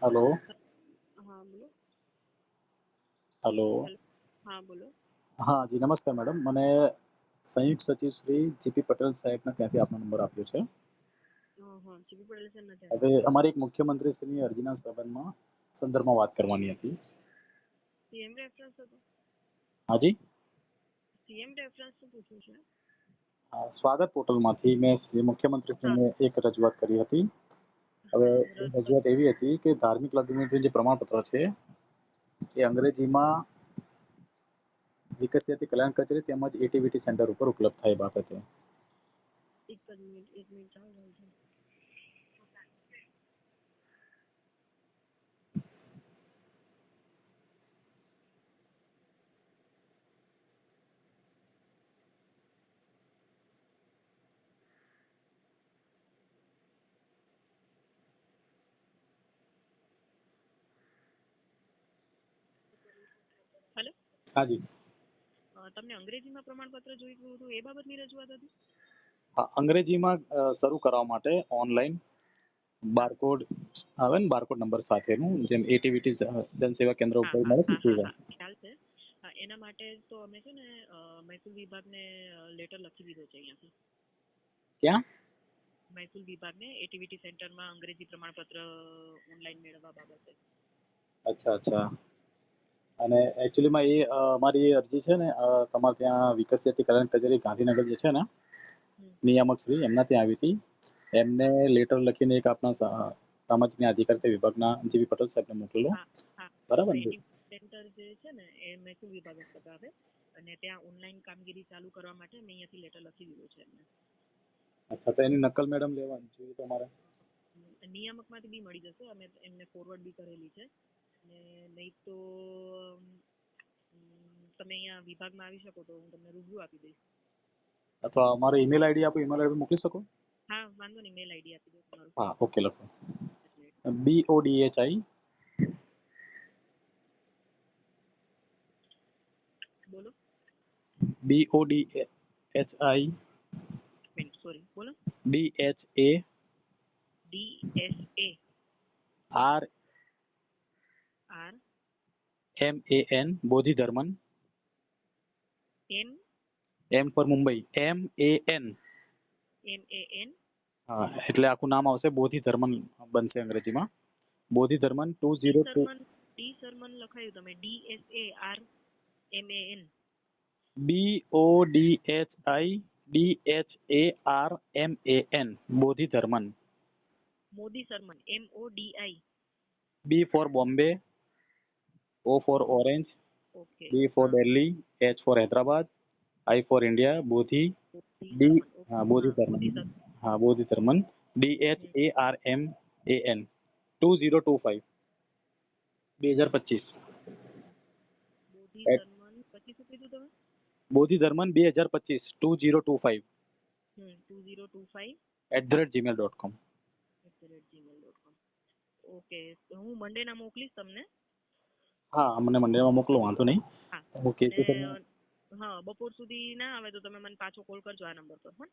Hello. हाँ बोलो। Hello. Hello. हाँ बोलो। હા જી નમસ્કાર મેડમ, મને સંયુક્ત સચિવ શ્રી જીપી પટેલ સાહેબના ત્યાંથી આપનો નંબર આપ્યો છે. હા જીપી પટેલ સર નથી હવે આવ્યા. અમારી એક મુખ્યમંત્રીશ્રીની અરજીના સંદર્ભમાં વાત કરવાની હતી. સીએમ રેફરન્સ હતો. હાજી. સીએમ રેફરન્સ શું પૂછવું છે? સ્વાગત પોર્ટલમાંથી મેં હા મુખ્યમંત્રીશ્રીને એક રજૂઆત કરી હતી. હવે હા એ રજૂઆત. રજૂઆત એવી હતી કે ધાર્મિક લગ્નનું જે પ્રમાણપત્ર છે એ અંગ્રેજીમાં વિકસિત કલ્યાણ કચેરી તેમજ એટીવીટી સેન્ટર ઉપર ઉપલબ્ધ થાય એ બાબતે. એક જ મિનિટ, એક મિનિટ ચાલુ રાખજો. હેલો. હાજી. તમને અંગ્રેજીમાં પ્રમાણપત્ર જોઈતું હતું એ બાબતની રજૂઆત હતી? હા, અંગ્રેજીમાં શરૂ કરવા માટે ઓનલાઈન હા બારકોડ આવે ને, બારકોડ નંબર સાથેનું, જેમ એટીવીટી જનસેવા કેન્દ્ર હા ઉપર હા મળે છે હા હા સેવા. હા ખ્યાલ છે. હા એના માટે તો અમે છે ને મહેસૂલ વિભાગને લેટર લખી દીધો છે અહીંયાથી. ક્યાં? મહેસૂલ વિભાગને એટીવીટી સેન્ટરમાં અંગ્રેજી પ્રમાણપત્ર ઓનલાઈન મેળવવા બાબતે. અચ્છા અચ્છા. અને એકચ્યુઅલીમાં એ અમારી અરજી છે ને તમારે ત્યાં વિકસિત કલ્યાણ કચેરી ગાંધીનગર જે છે ને હમ. નિયામક શ્રી એમના ત્યાં આવી હતી. એમને હા લેટર લખીને એક આપણા સામાજિક ન્યાય અધિકારી વિભાગના જીવી પટેલ સાહેબને મોકલેલો. હા હા બરાબર ને? એટીવીટી સેન્ટર જે છે ને એ મહેસૂલ વિભાગ હસ્તક આવે અને ત્યાં ઓનલાઈન કામગીરી ચાલુ કરવા માટે મેં અહીંયાથી લેટર લખી દીધું છે એમને. અચ્છા, તો એની નકલ મેડમ લેવાની જોઈએ તમારે? નિયામકમાંથી બી મળી જશે, અમે એમને ફોરવર્ડ બી કરેલી છે. અને નહીં તો તમે અહીંયા વિભાગમાં આવી શકો તો હું તમને રૂબરૂ આપી દઈશ. અથવા અમારો ઈમેલ આઈડી આપો, ઈમેલ આઈડી મોકલી શકો? હા વાંધો નહીં, મેલ આઈડી આપી દો તમારું. હા, ઓકે, લખો. એક મિનિટ. BODHI બોલો. BODHI મિનિટ સોરી બોલો. DHA DSA R RMAN Bodhidharman. M M for Mumbai, MAN. MAN હા, એટલે આખું નામ આવશે બોધિધર્મન બનશે અંગ્રેજીમાં. બોધિધર્મન ડી 202. સરમન ડી સરમન લખાયું તમે DSA RMAN. BODHIDHARMAN Bodhidharman. Modi Sarman MODI. B for Bombay, O for Orange, okay. D for હા Delhi, H for Hyderabad, I for India, Bodhi. Modi D. Sarman હા, ઓકે. હા બોધિધર્મન. મોદી સરમન. હા, બોધિધર્મન. DHARMAN 2025 2025. મોદી એટ સરમન પછી શું કીધું તમે? બોધિધર્મન 2025 2025 2025 @gmail.com. gmail.com. ઓકે તો હું મંડે ના મોકલીશ તમને. હા, મને મંડેમાં મોકલો, વાંધો નહીં. હા ઓકે, અને તો તમે હા બપોર સુધી ના આવે તો તમે મને પાછો કોલ કરજો આ નંબર પર. હા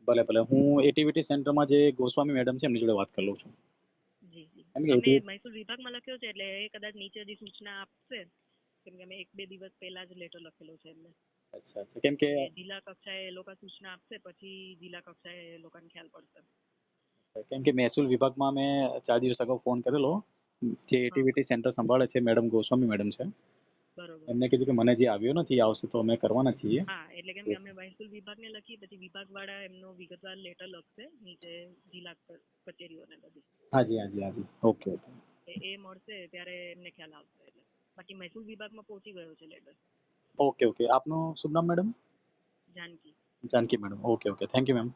ભલે ભલે, હું એટીવીટી સેન્ટરમાં જે ગોસ્વામી મેડમ છે એમની જોડે વાત કરી લઉં છું. જી જી એમ કે અમે એટી મહેસૂલ વિભાગમાં લખ્યો છે એટલે એ કદાચ નીચે જે સૂચના આપશે કેમ કે અમે 1-2 દિવસ પહેલા જ લેટર લખેલો છે એમને. અચ્છા અચ્છા, કેમ કે એટલે જિલ્લા કક્ષાએ એ લોકો સૂચના આપશે પછી જિલ્લા કક્ષાએ એ લોકોને ખ્યાલ પડશે. મહેસૂલ વિભાગમાં મેં 4 દિવસ અગાઉ ફોન કરેલો. જે હા એટીવીટી સેન્ટર સંભાળે છે મેડમ ગોસ્વામી મેડમ છે. બરોબર. એમને કીધું કે મને જે આવ્યો નથી, આવશે તો અમે કરવાના છીએ. હા એટલે કેમ કે અમે મહેસૂલ વિભાગને લખી પછી વિભાગવાળા એમનો વિગતવાર લેટર લખશે નીચે જિલ્લા કચેરીઓને બધી. હાજી હાજી હાજી, ઓકે ઓકે. એ મળશે ત્યારે એમને ખ્યાલ આવશે એટલે બાકી મહેસૂલ વિભાગમાં પહોંચી ગયો છે લેટર. ઓકે ઓકે, આપનું શુભ નામ madam? Janaki. Janaki madam, okay okay, thank you ma'am.